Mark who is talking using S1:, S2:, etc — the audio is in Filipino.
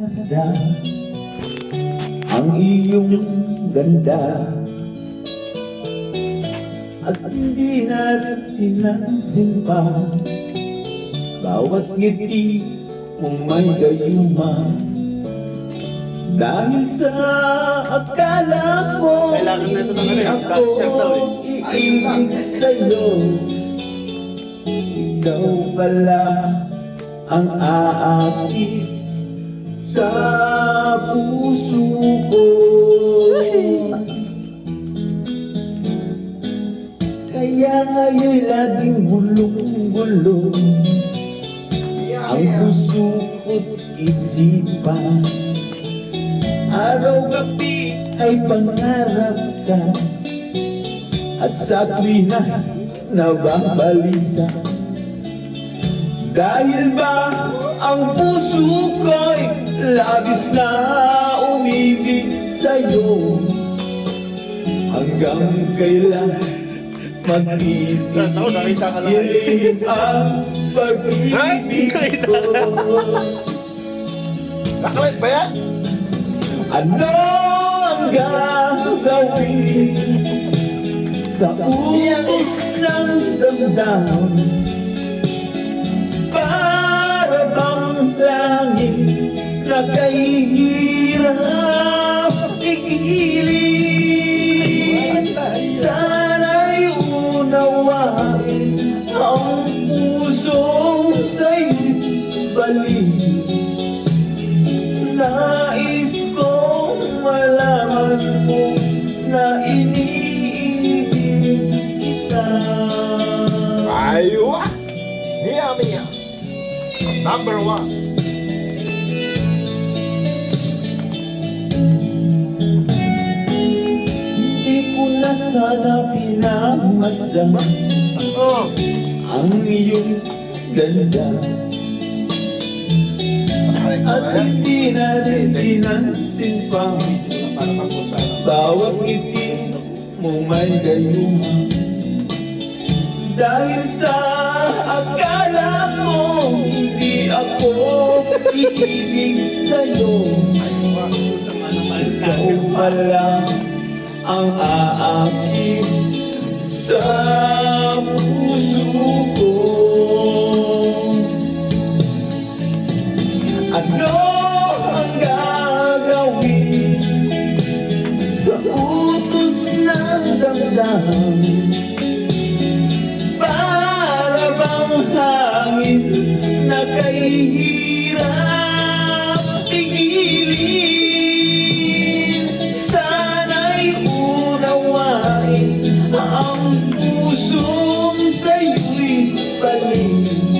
S1: Masdan ang iyong ganda at hindi natin pinansin pa bawat ngiti mong may gayuma dahil sa akala ko hindi ako iibig sa'yo. Ikaw pala ang aakit sa puso ko. Kaya ngayon laging gulong-gulong ang puso ko't isipan. Araw-gabi ay pangarap ka at sa tuwina nababalisa. Dahil ba ang puso ko'y labis na umibig sa'yo? Hanggang kailan magtitiis ang pag-ibig ko?
S2: Nakalit ba yan?
S1: Ano ang gagawin sa utos ng damdamin? Para bang langit na kahihirap igilid? Sana'y unawain ang pusong sa'yo'y balik. Nais kong malaman mo na iniibig kita.
S2: Aywa! Mia Mia! Number 1.
S1: Hindi ko na sana pinamasdan
S2: Oh!
S1: ang iyong ganda at hindi natin pinansin pa bawat ngiti mo may gayuma dahil sa akala ko hindi ako iibig sa'yo. Ikaw pala ang aakit sa puso ko. Ano ang gagawin sa utos ng damdamin? Para bang hangin na kahihirap igilid? Sana'y unawain ang pusong sa'yo'y balik.